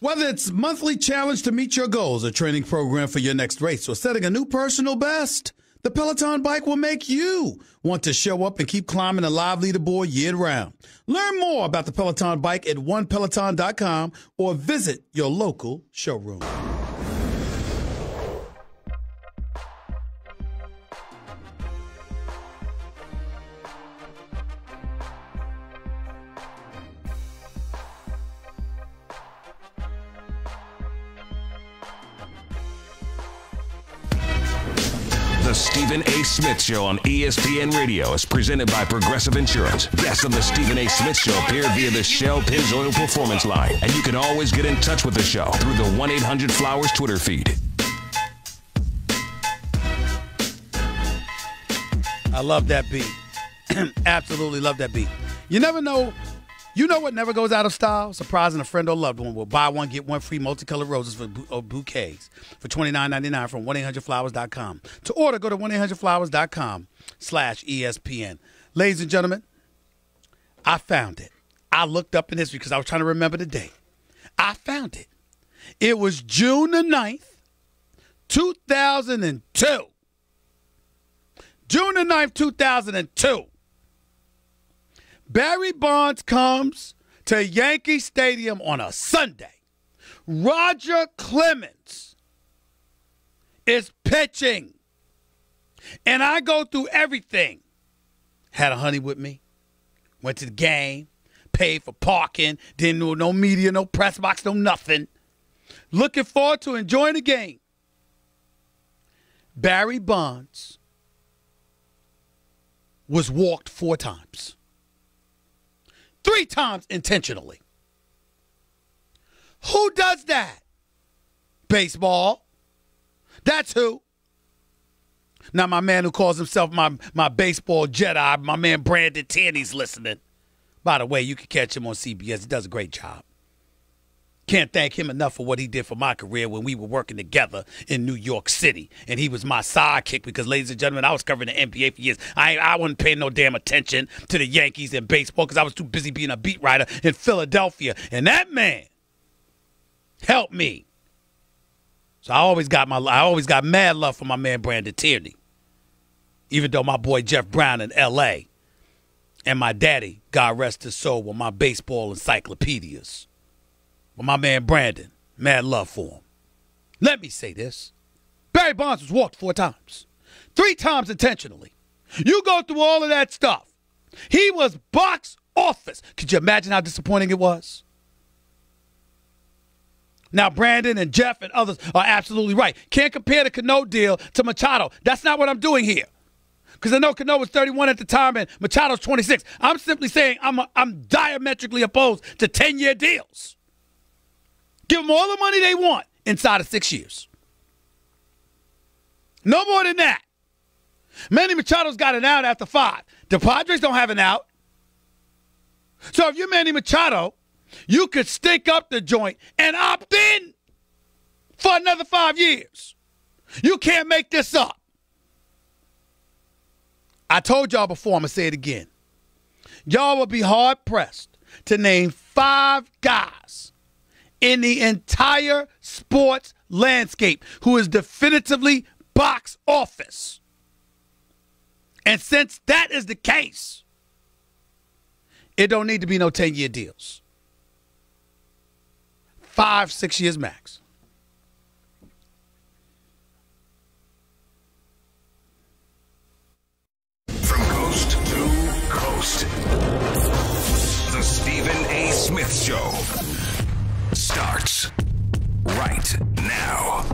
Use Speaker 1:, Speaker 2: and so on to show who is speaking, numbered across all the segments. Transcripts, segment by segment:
Speaker 1: Whether it's monthly challenge to meet your goals, a training program for your next race, or setting a new personal best, the Peloton bike will make you want to show up and keep climbing a live leaderboard year-round. Learn more about the Peloton bike at onepeloton.com or visit your local showroom.
Speaker 2: The Stephen A. Smith Show on ESPN Radio is presented by Progressive Insurance. Guests on the Stephen A. Smith Show appear via the Shell Pennzoil Performance Line. And you can always get in touch with the show through the 1-800-Flowers Twitter feed.
Speaker 1: I love that beat. Absolutely love that beat. You never know. You know what never goes out of style? Surprising a friend or loved one will buy one, get one free multicolored roses for bouquets for $29.99 from 1-800-Flowers.com. To order, go to 1-800-Flowers.com/ESPN. Ladies and gentlemen, I found it. I looked up in history because I was trying to remember the date. I found it. It was June the 9th, 2002. June the 9th, 2002. Barry Bonds comes to Yankee Stadium on a Sunday. Roger Clemens is pitching. And I go through everything. Had a honey with me. Went to the game. Paid for parking. Didn't know no media, no press box, no nothing. Looking forward to enjoying the game. Barry Bonds was walked 4 times. 3 times intentionally. Who does that? Baseball. That's who. Now, my man who calls himself my baseball Jedi, my man Brandon Tierney's listening. By the way, you can catch him on CBS. He does a great job. Can't thank him enough for what he did for my career when we were working together in New York City. And he was my sidekick because, ladies and gentlemen, I was covering the NBA for years. I wasn't paying no damn attention to the Yankees and baseball because I was too busy being a beat writer in Philadelphia. And that man helped me. So I always got mad love for my man Brandon Tierney. Even though my boy Jeff Brown in L.A. and my daddy, God rest his soul, were my baseball encyclopedias. But my man Brandon, mad love for him. Let me say this. Barry Bonds was walked 4 times. 3 times intentionally. You go through all of that stuff. He was box office. Could you imagine how disappointing it was? Now, Brandon and Jeff and others are absolutely right. Can't compare the Cano deal to Machado. That's not what I'm doing here. Because I know Cano was 31 at the time and Machado's 26. I'm simply saying I'm diametrically opposed to 10-year deals. Give them all the money they want inside of 6 years. No more than that. Manny Machado's got an out after 5. The Padres don't have an out. So if you're Manny Machado, you could stink up the joint and opt in for another 5 years. You can't make this up. I told y'all before, I'm going to say it again. Y'all will be hard-pressed to name 5 guys in the entire sports landscape who is definitively box office. And since that is the case, it don't need to be no 10-year deals. 5, 6 years max.
Speaker 2: From coast to coast, the Stephen A. Smith Show starts right now.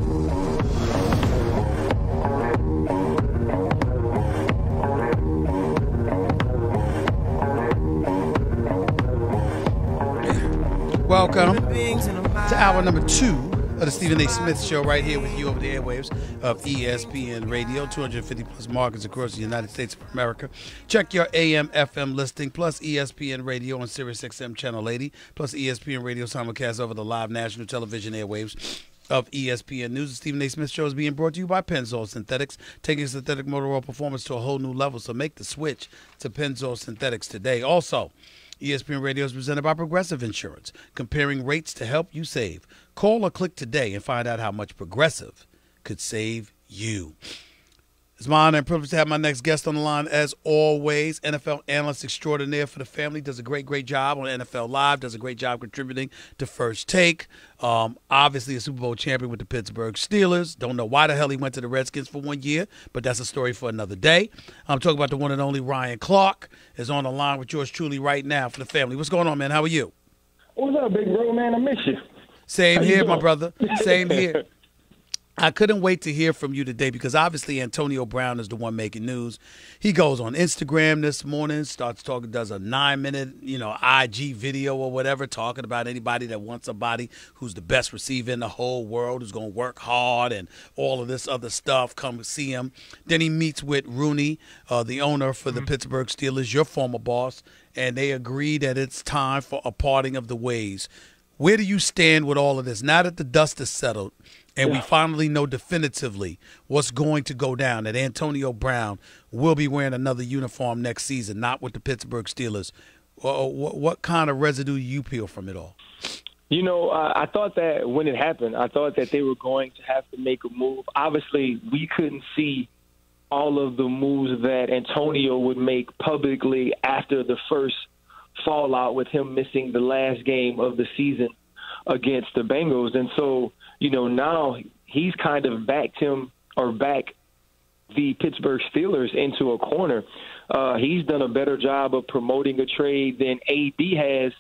Speaker 1: Welcome to hour number 2 of the Stephen A. Smith Show right here with you over the airwaves of ESPN Radio, 250 plus markets across the United States of America. Check your AM, FM listing, plus ESPN Radio on Sirius XM Channel 80, plus ESPN Radio simulcast over the live national television airwaves of ESPN News. The Stephen A. Smith Show is being brought to you by Pennzoil Synthetics, taking synthetic motor oil performance to a whole new level. So make the switch to Pennzoil Synthetics today. Also, ESPN Radio is presented by Progressive Insurance, comparing rates to help you save. Call or click today and find out how much Progressive could save you. It's my honor and privilege to have my next guest on the line, as always. NFL analyst extraordinaire for the family, does a great job on NFL Live, does a great job contributing to First Take. Obviously a Super Bowl champion with the Pittsburgh Steelers. Don't know why the hell he went to the Redskins for 1 year, but that's a story for another day. I'm talking about the one and only Ryan Clark is on the line with yours truly right now for the family. What's going on, man? How are you?
Speaker 3: What's up, big bro, man? I miss you.
Speaker 1: Same here, my brother. Same here. I couldn't wait to hear from you today because obviously Antonio Brown is the one making news. He goes on Instagram this morning, starts talking, does a 9-minute, IG video or whatever, talking about anybody that wants somebody who's the best receiver in the whole world, who's going to work hard and all of this other stuff. Come see him. Then he meets with Rooney, the owner for the Pittsburgh Steelers, your former boss, and they agree that it's time for a parting of the ways. Where do you stand with all of this? Now that the dust is settled and we finally know definitively what's going to go down, that Antonio Brown will be wearing another uniform next season, not with the Pittsburgh Steelers, what kind of residue do you peel from it all?
Speaker 3: I thought that when it happened, I thought that they were going to have to make a move. Obviously, we couldn't see all of the moves that Antonio would make publicly after the first fallout with him missing the last game of the season against the Bengals. And so, now he's kind of backed the Pittsburgh Steelers into a corner. He's done a better job of promoting a trade than AD has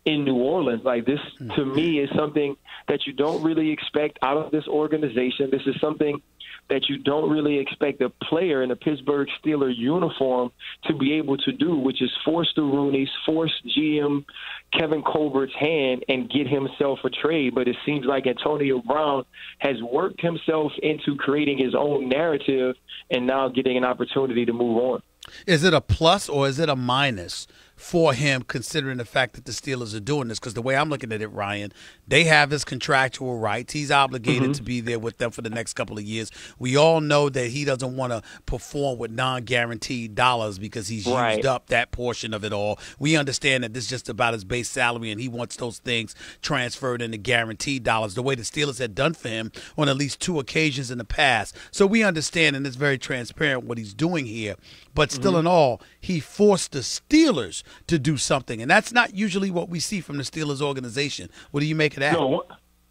Speaker 3: in New Orleans. Like, this, to me, is something that you don't really expect out of this organization. This is something that you don't really expect a player in a Pittsburgh Steelers uniform to be able to do, which is force the Rooneys, force GM Kevin Colbert's hand and get himself a trade. But it seems like Antonio Brown has worked himself into creating his own narrative and now getting an opportunity to move on.
Speaker 1: Is it a plus or is it a minus for him, considering the fact that the Steelers are doing this? Because the way I'm looking at it, Ryan, they have his contractual rights. He's obligated to be there with them for the next couple of years. We all know that he doesn't want to perform with non-guaranteed dollars because he's used up that portion of it all. We understand that this is just about his base salary, and he wants those things transferred into guaranteed dollars, the way the Steelers had done for him on at least 2 occasions in the past. So we understand, and it's very transparent what he's doing here. But still in all, he forced the Steelers to do something. And that's not usually what we see from the Steelers organization. What do you make of that?
Speaker 3: No,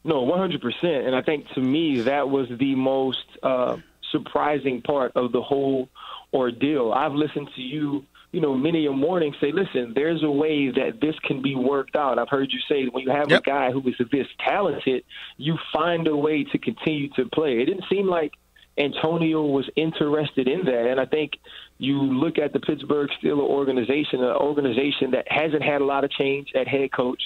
Speaker 3: 100%. And I think, to me, that was the most surprising part of the whole ordeal. I've listened to you, many a morning say, listen, there's a way that this can be worked out. I've heard you say when you have a guy who is this talented, you find a way to continue to play. It didn't seem like Antonio was interested in that. And I think you look at the Pittsburgh Steelers organization, an organization that hasn't had a lot of change at head coach,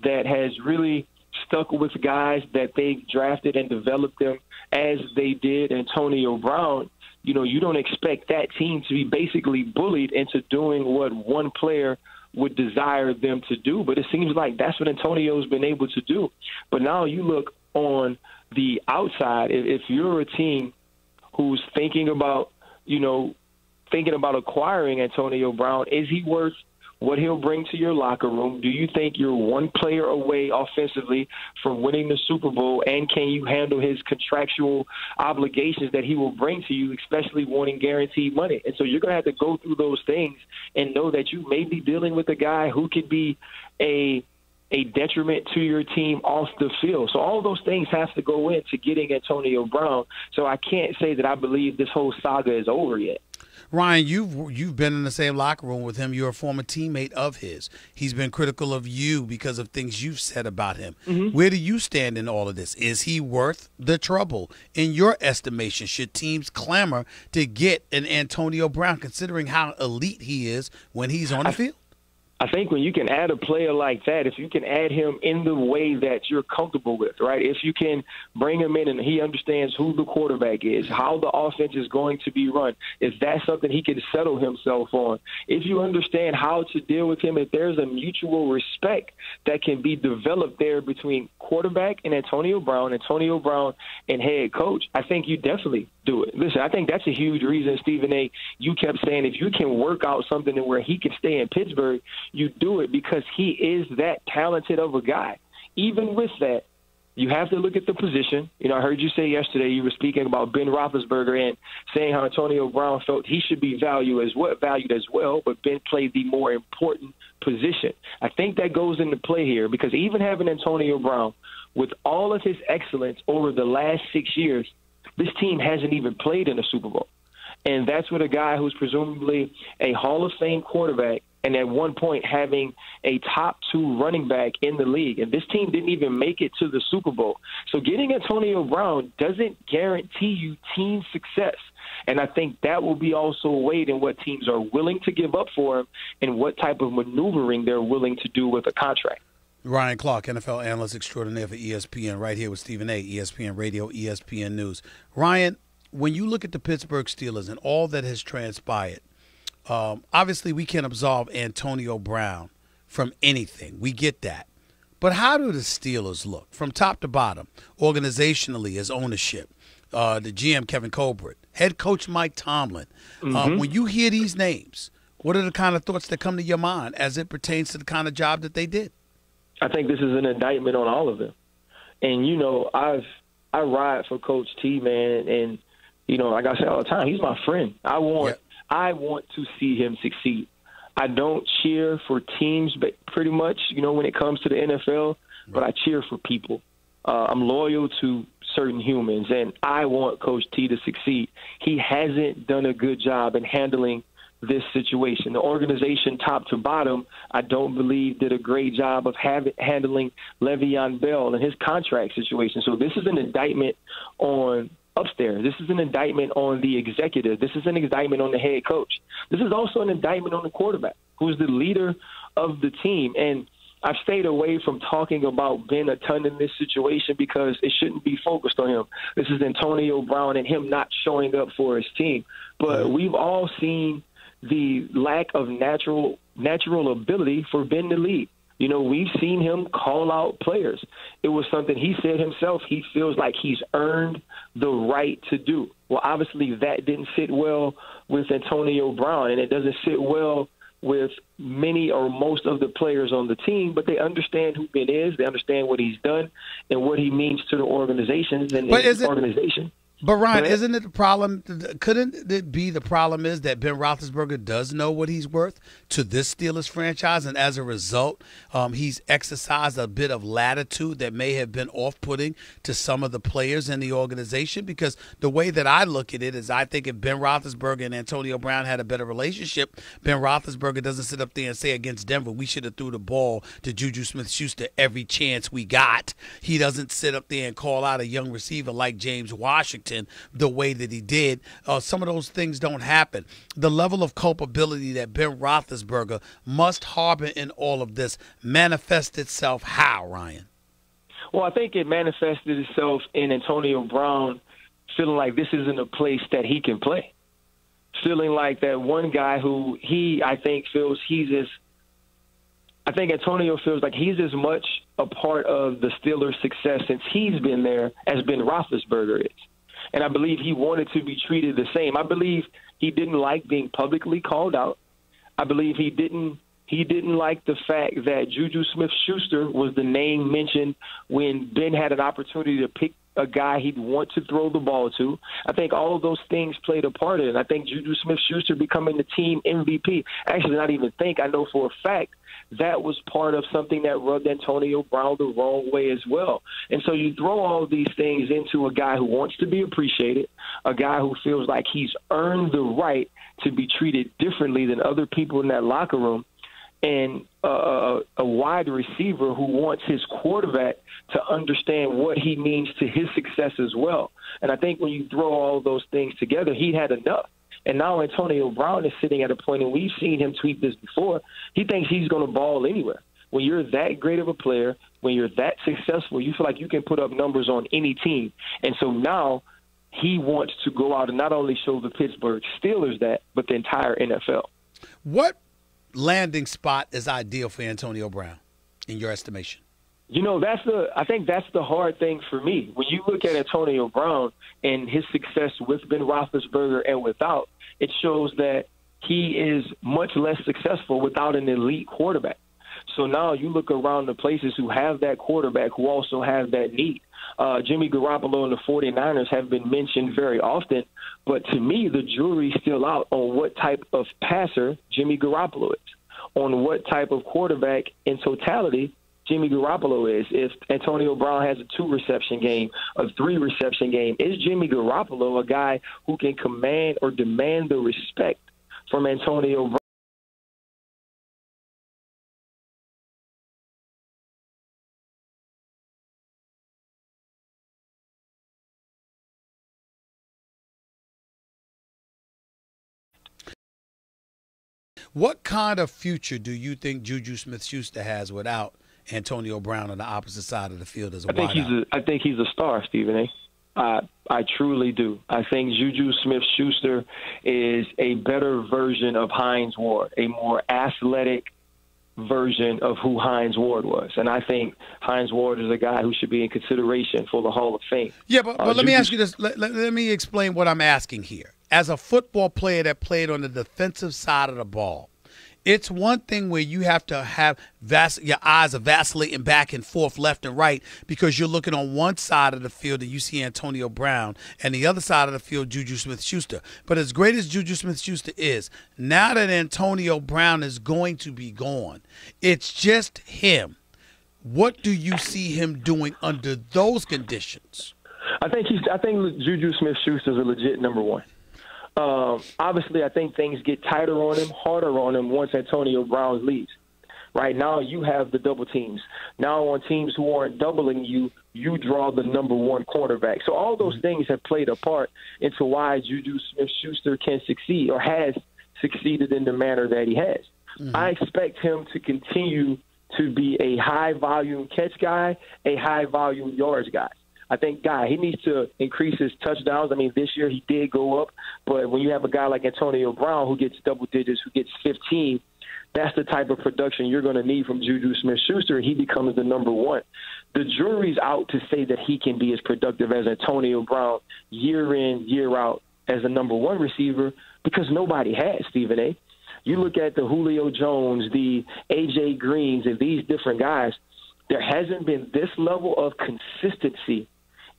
Speaker 3: that has really stuck with guys that they've drafted and developed them as they did Antonio Brown. You don't expect that team to be basically bullied into doing what one player would desire them to do. But it seems like that's what Antonio's been able to do. But now you look on the outside, if you're a team who's thinking about acquiring Antonio Brown, is he worth what he'll bring to your locker room? Do you think you're one player away offensively from winning the Super Bowl, and can you handle his contractual obligations that he will bring to you, especially wanting guaranteed money? And so you're going to have to go through those things and know that you may be dealing with a guy who could be a detriment to your team off the field. So all those things have to go into getting Antonio Brown. So I can't say that I believe this whole saga is over yet.
Speaker 1: Ryan, you've been in the same locker room with him. You're a former teammate of his. He's been critical of you because of things you've said about him. Where do you stand in all of this? Is he worth the trouble? In your estimation, should teams clamor to get an Antonio Brown, considering how elite he is when he's on the field?
Speaker 3: I think when you can add a player like that, if you can add him in the way that you're comfortable with, right? If you can bring him in and he understands who the quarterback is, how the offense is going to be run, if that's something he can settle himself on, if you understand how to deal with him, if there's a mutual respect that can be developed there between quarterback and Antonio Brown and head coach, I think you definitely do it. Listen, I think that's a huge reason, Stephen A., you kept saying if you can work out something where he can stay in Pittsburgh, you do it because he is that talented of a guy. Even with that, you have to look at the position. You know, I heard you say yesterday you were speaking about Ben Roethlisberger and saying how Antonio Brown felt he should be valued as well, but Ben played the more important position. I think that goes into play here because even having Antonio Brown, with all of his excellence over the last 6 years, this team hasn't even played in a Super Bowl. And that's with a guy who's presumably a Hall of Fame quarterback and at one point having a top 2 running back in the league. And this team didn't even make it to the Super Bowl. So getting Antonio Brown doesn't guarantee you team success. And I think that will be also weighed in what teams are willing to give up for him and what type of maneuvering they're willing to do with a contract.
Speaker 1: Ryan Clark, NFL analyst extraordinaire for ESPN, right here with Stephen A., ESPN Radio, ESPN News. Ryan, when you look at the Pittsburgh Steelers and all that has transpired, obviously we can't absolve Antonio Brown from anything. We get that. But how do the Steelers look from top to bottom, organizationally as ownership, the GM Kevin Colbert, head coach Mike Tomlin? When you hear these names, what are the kind of thoughts that come to your mind as it pertains to the kind of job that they did?
Speaker 3: I think this is an indictment on all of them. And, you know, I ride for Coach T, man, and, you know, like I say all the time, he's my friend. I want to see him succeed. I don't cheer for teams but pretty much, you know, when it comes to the NFL, but I cheer for people. I'm loyal to certain humans, and I want Coach T to succeed. He hasn't done a good job in handling this situation. The organization, top to bottom, I don't believe did a great job of handling Le'Veon Bell and his contract situation. So this is an indictment on upstairs. This is an indictment on the executive. This is an indictment on the head coach. This is also an indictment on the quarterback, who's the leader of the team. And I've stayed away from talking about Ben a ton in this situation because it shouldn't be focused on him. This is Antonio Brown and him not showing up for his team. But we've all seen the lack of natural ability for Ben to lead. You know, we've seen him call out players. It was something he said himself he feels like he's earned the right to do. Well, obviously that didn't sit well with Antonio Brown, and it doesn't sit well with many or most of the players on the team, but they understand who Ben is. They understand what he's done and what he means to the organizations and his organization.
Speaker 1: But, Ryan, isn't it the problem? Couldn't it be the problem is that Ben Roethlisberger does know what he's worth to this Steelers franchise, and as a result, he's exercised a bit of latitude that may have been off-putting to some of the players in the organization? Because the way that I look at it is I think if Ben Roethlisberger and Antonio Brown had a better relationship, Ben Roethlisberger doesn't sit up there and say against Denver, we should have threw the ball to Juju Smith-Schuster every chance we got. He doesn't sit up there and call out a young receiver like James Washington the way that he did. Some of those things don't happen. The level of culpability that Ben Roethlisberger must harbor in all of this manifests itself how, Ryan?
Speaker 3: Well, I think it manifested itself in Antonio Brown feeling like this isn't a place that he can play. Feeling like that one guy who I think Antonio feels like he's as much a part of the Steelers' success since he's been there as Ben Roethlisberger is. And I believe he wanted to be treated the same. I believe he didn't like being publicly called out. I believe he didn't like the fact that Juju Smith-Schuster was the name mentioned when Ben had an opportunity to pick a guy he'd want to throw the ball to. I think all of those things played a part in it. I think Juju Smith-Schuster becoming the team MVP. Actually, not even think. I know for a fact that was part of something that rubbed Antonio Brown the wrong way as well. And so you throw all of these things into a guy who wants to be appreciated, a guy who feels like he's earned the right to be treated differently than other people in that locker room, and a wide receiver who wants his quarterback to understand what he means to his success as well. And I think when you throw all those things together, he had enough. And now Antonio Brown is sitting at a point, and we've seen him tweet this before, he thinks he's going to ball anywhere. When you're that great of a player, when you're that successful, you feel like you can put up numbers on any team. And so now he wants to go out and not only show the Pittsburgh Steelers that, but the entire NFL.
Speaker 1: What landing spot is ideal for Antonio Brown, in your estimation?
Speaker 3: You know, I think that's the hard thing for me. When you look at Antonio Brown and his success with Ben Roethlisberger and without, it shows that he is much less successful without an elite quarterback. So now you look around the places who have that quarterback who also have that need. Jimmy Garoppolo and the 49ers have been mentioned very often, but to me, the jury's still out on what type of passer Jimmy Garoppolo is, on what type of quarterback in totality Jimmy Garoppolo is. If Antonio Brown has a 2-reception game, a 3-reception game, is Jimmy Garoppolo a guy who can command or demand the respect from Antonio Brown?
Speaker 1: What kind of future do you think Juju Smith-Schuster has without Antonio Brown on the opposite side of the field as a wideout?
Speaker 3: I think he's a star, Stephen A. I truly do. I think Juju Smith-Schuster is a better version of Hines Ward, a more athletic version of who Hines Ward was. And I think Hines Ward is a guy who should be in consideration for the Hall of Fame.
Speaker 1: Yeah, but let me ask you this. Let me explain what I'm asking here. As a football player that played on the defensive side of the ball, it's one thing where you have to have your eyes are vacillating back and forth, left and right, because you're looking on one side of the field and you see Antonio Brown, and the other side of the field, Juju Smith-Schuster. But as great as Juju Smith-Schuster is, now that Antonio Brown is going to be gone, it's just him. What do you see him doing under those conditions?
Speaker 3: I think Juju Smith-Schuster is a legit number one. Obviously, I think things get tighter on him, harder on him once Antonio Brown leaves. Right now, you have the double teams. Now on teams who aren't doubling you, you draw the number one quarterback. So all those things have played a part into why Juju Smith-Schuster can succeed or has succeeded in the manner that he has. Mm-hmm. I expect him to continue to be a high-volume catch guy, a high-volume yards guy. I think, he needs to increase his touchdowns. I mean, this year he did go up, but when you have a guy like Antonio Brown who gets double digits, who gets 15, that's the type of production you're going to need from Juju Smith-Schuster. He becomes the number one. The jury's out to say that he can be as productive as Antonio Brown year in, year out as a number one receiver because nobody has, Stephen A. You look at the Julio Jones, the A.J. Greens, and these different guys, there hasn't been this level of consistency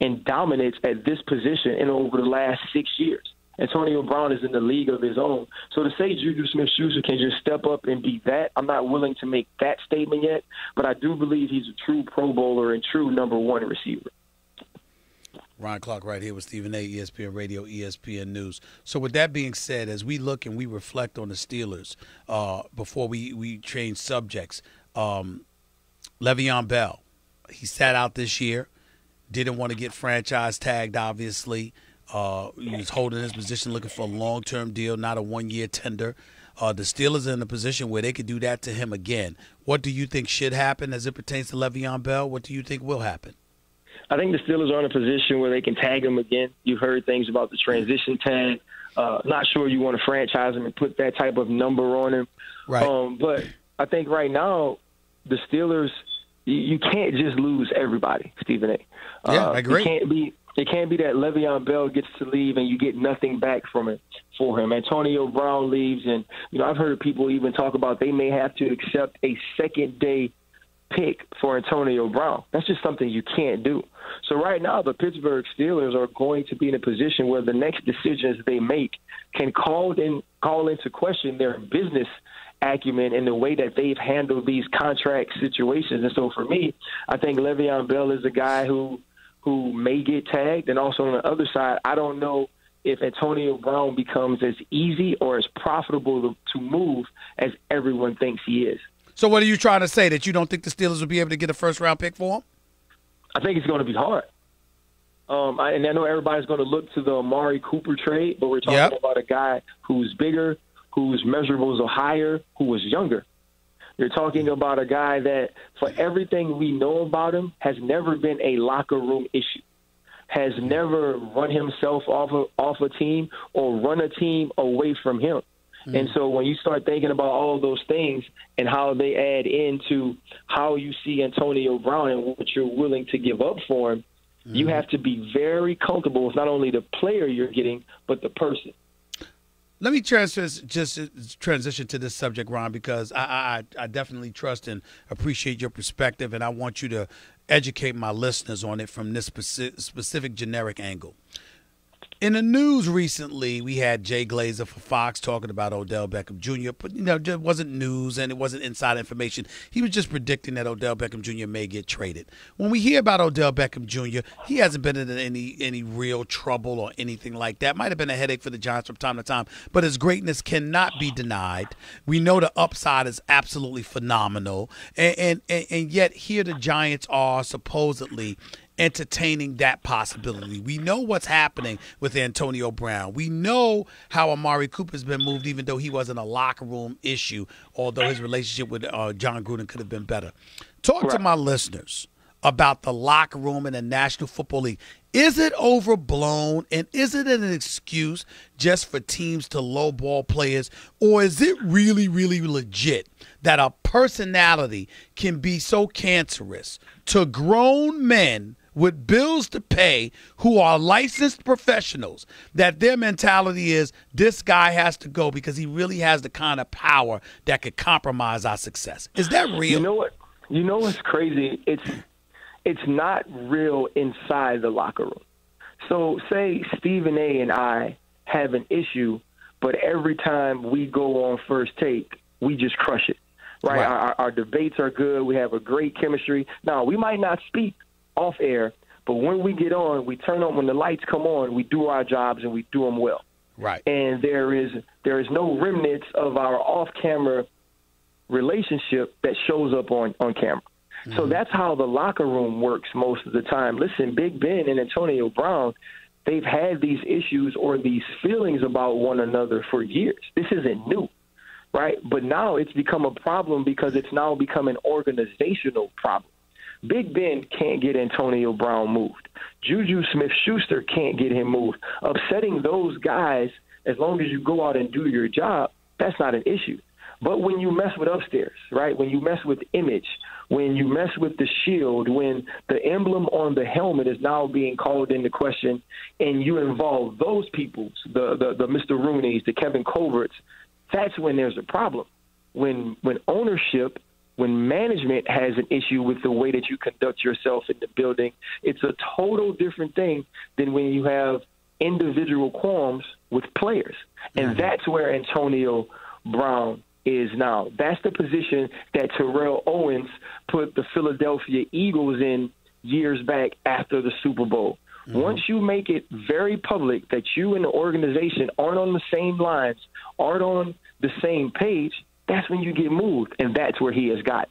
Speaker 3: and dominance at this position in over the last 6 years. Antonio Brown is in the league of his own. So to say Juju Smith-Schuster can just step up and be that, I'm not willing to make that statement yet, but I do believe he's a true Pro Bowler and true number one receiver.
Speaker 1: Ron Clark right here with Stephen A., ESPN Radio, ESPN News. So with that being said, as we look and we reflect on the Steelers before we change subjects, Le'Veon Bell, he sat out this year. Didn't want to get franchise tagged, obviously. He was holding his position, looking for a long-term deal, not a one-year tender. The Steelers are in a position where they could do that to him again. What do you think should happen as it pertains to Le'Veon Bell? What do you think will happen?
Speaker 3: I think the Steelers are in a position where they can tag him again. You've heard things about the transition tag. Not sure you want to franchise him and put that type of number on him.
Speaker 1: Right.
Speaker 3: But I think right now the Steelers, you can't just lose everybody, Stephen A.
Speaker 1: Yeah, I agree.
Speaker 3: It can't be that Le'Veon Bell gets to leave and you get nothing back from it for him. Antonio Brown leaves, and I've heard people even talk about they may have to accept a second-day pick for Antonio Brown. That's just something you can't do. So right now, the Pittsburgh Steelers are going to be in a position where the next decisions they make can call into question their business acumen in the way that they've handled these contract situations. And so for me, I think Le'Veon Bell is a guy who may get tagged. And also on the other side, I don't know if Antonio Brown becomes as easy or as profitable to move as everyone thinks he is.
Speaker 1: So what are you trying to say, that you don't think the Steelers will be able to get a first-round pick for him?
Speaker 3: I think it's going to be hard. And I know everybody's going to look to the Amari Cooper trade, but we're talking about a guy who's bigger, whose measurables are higher, who was younger. You're talking about a guy that, for everything we know about him, has never been a locker room issue, has never run himself off a team or run a team away from him. And so when you start thinking about all of those things and how they add into how you see Antonio Brown and what you're willing to give up for him, you have to be very comfortable with not only the player you're getting, but the person.
Speaker 1: Let me transition to this subject, Ron, because I definitely trust and appreciate your perspective, and I want you to educate my listeners on it from this specific generic angle. In the news recently, we had Jay Glazer for Fox talking about Odell Beckham Jr., but, it wasn't news and it wasn't inside information. He was just predicting that Odell Beckham Jr. may get traded. When we hear about Odell Beckham Jr., he hasn't been in any real trouble or anything like that. Might have been a headache for the Giants from time to time, but his greatness cannot be denied. We know the upside is absolutely phenomenal, and yet here the Giants are supposedly entertaining that possibility. We know what's happening with Antonio Brown. We know how Amari Cooper's been moved, even though he wasn't a locker room issue, although his relationship with John Gruden could have been better. Talk to my listeners about the locker room in the National Football League. Is it overblown, and is it an excuse just for teams to lowball players, or is it really, really legit that a personality can be so cancerous to grown men with bills to pay who are licensed professionals that their mentality is this guy has to go because he really has the kind of power that could compromise our success? Is that real?
Speaker 3: You know what? You know what's crazy? It's not real inside the locker room. So say Stephen A. and I have an issue, but every time we go on First Take, we just crush it, right? Our debates are good. We have a great chemistry. Now, we might not speak off air, but when we get on, we turn on, when the lights come on, we do our jobs and we do them well.
Speaker 1: Right.
Speaker 3: And there is no remnants of our off-camera relationship that shows up on camera. So that's how the locker room works most of the time. Listen, Big Ben and Antonio Brown, they've had these issues or these feelings about one another for years. This isn't new, right? But now it's become a problem because it's now become an organizational problem. Big Ben can't get Antonio Brown moved. Juju Smith-Schuster can't get him moved. Upsetting those guys, as long as you go out and do your job, that's not an issue. But when you mess with upstairs, right, when you mess with image, when you mess with the shield, when the emblem on the helmet is now being called into question, and you involve those people, the Mr. Rooneys, the Kevin Colberts, that's when there's a problem. When ownership, when management has an issue with the way that you conduct yourself in the building, it's a total different thing than when you have individual qualms with players. And that's where Antonio Brown is now. That's the position that Terrell Owens put the Philadelphia Eagles in years back after the Super Bowl. Once you make it very public that you and the organization aren't on the same lines, aren't on the same page, that's when you get moved, and that's where he has got.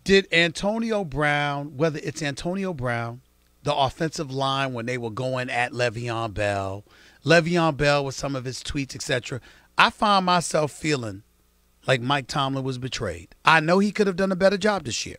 Speaker 1: Did Antonio Brown, whether it's Antonio Brown, the offensive line when they were going at Le'Veon Bell with some of his tweets, etc., I found myself feeling like Mike Tomlin was betrayed. I know he could have done a better job this year,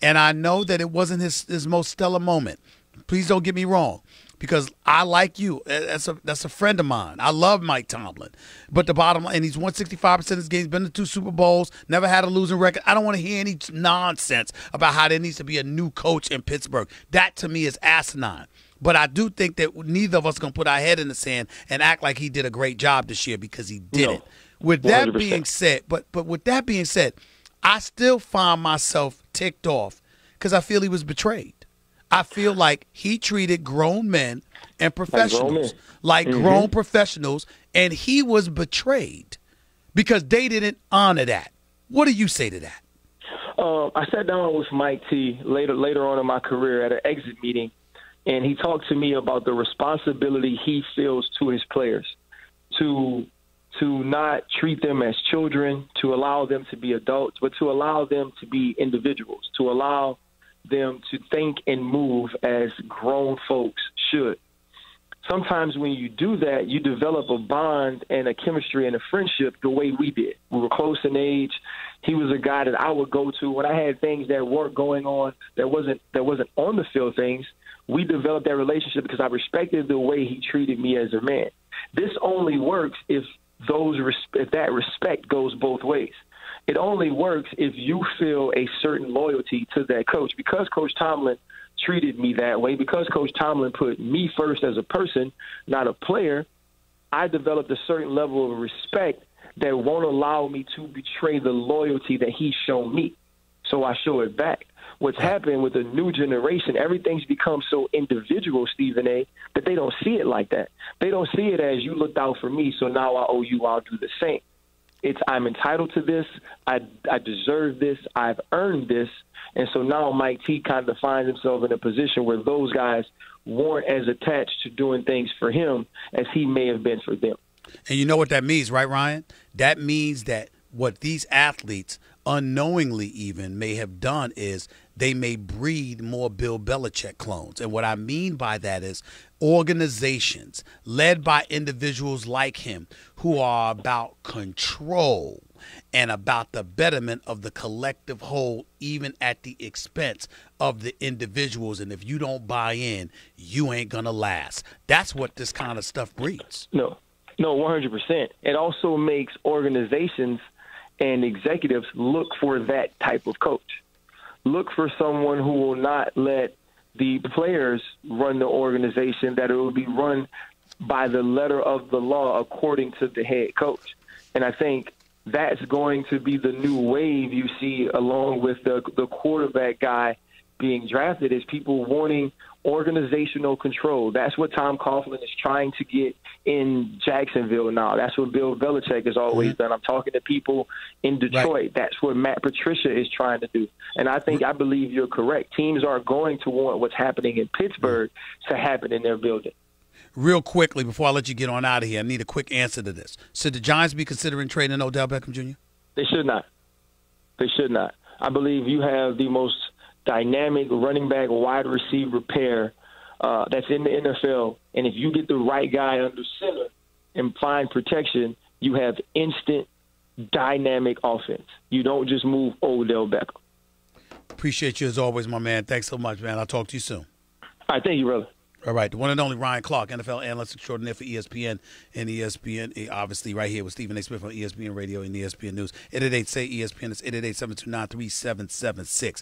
Speaker 1: and I know that it wasn't his most stellar moment. Please don't get me wrong, because I like you. That's a friend of mine. I love Mike Tomlin. But the bottom line, and he's won 65% of his games, been to 2 Super Bowls, never had a losing record. I don't want to hear any nonsense about how there needs to be a new coach in Pittsburgh. That, to me, is asinine. But I do think that neither of us going to put our head in the sand and act like he did a great job this year, because he didn't. With that 100%. Being said, but with that being said, I still find myself ticked off because I feel he was betrayed. I feel like he treated grown men and professionals like grown professionals, and he was betrayed because they didn't honor that. What do you say to that?
Speaker 3: I sat down with Mike T later on in my career at an exit meeting, and he talked to me about the responsibility he feels to his players to not treat them as children, to allow them to be adults, but to allow them to be individuals, to allow them to think and move as grown folks should. Sometimes when you do that, you develop a bond and a chemistry and a friendship the way we did. We were close in age. He was a guy that I would go to when I had things that weren't going on, that wasn't on the field things. We developed that relationship because I respected the way he treated me as a man. This only works if that respect goes both ways. It only works if you feel a certain loyalty to that coach. Because Coach Tomlin treated me that way, because Coach Tomlin put me first as a person, not a player, I developed a certain level of respect that won't allow me to betray the loyalty that he's shown me. So I show it back. What's happened with the new generation, everything's become so individual, Stephen A., that they don't see it like that. They don't see it as you looked out for me, so now I owe you, I'll do the same. It's I'm entitled to this, I deserve this, I've earned this, and so now Mike T kind of finds himself in a position where those guys weren't as attached to doing things for him as he may have been for them.
Speaker 1: And you know what that means, right, Ryan? That means that what these athletes unknowingly even may have done is they may breed more Bill Belichick clones. And what I mean by that is organizations led by individuals like him who are about control and about the betterment of the collective whole, even at the expense of the individuals. And if you don't buy in, you ain't going to last. That's what this kind of stuff breeds.
Speaker 3: No, 100%. It also makes organizations and executives look for that type of coach. Look for someone who will not let the players run the organization, that it will be run by the letter of the law according to the head coach. And I think that's going to be the new wave you see along with the quarterback guy being drafted, is people wanting organizational control. That's what Tom Coughlin is trying to get in Jacksonville now. That's what Bill Belichick has always done. I'm talking to people in Detroit. Right. That's what Matt Patricia is trying to do. And I believe you're correct. Teams are going to want what's happening in Pittsburgh to happen in their building.
Speaker 1: Real quickly, before I let you get on out of here, I need a quick answer to this. Should the Giants be considering trading Odell Beckham Jr.?
Speaker 3: They should not. They should not. I believe you have the most dynamic running back, wide receiver pair that's in the NFL. And if you get the right guy under center and find protection, you have instant dynamic offense. You don't just move Odell Beckham.
Speaker 1: Appreciate you as always, my man. Thanks so much, man. I'll talk to you soon.
Speaker 3: All right, thank you, brother.
Speaker 1: All right, the one and only Ryan Clark, NFL analyst extraordinaire for ESPN and ESPN, obviously right here with Stephen A. Smith on ESPN Radio and ESPN News. 888-SAY-ESPN. It's 888-729-3776.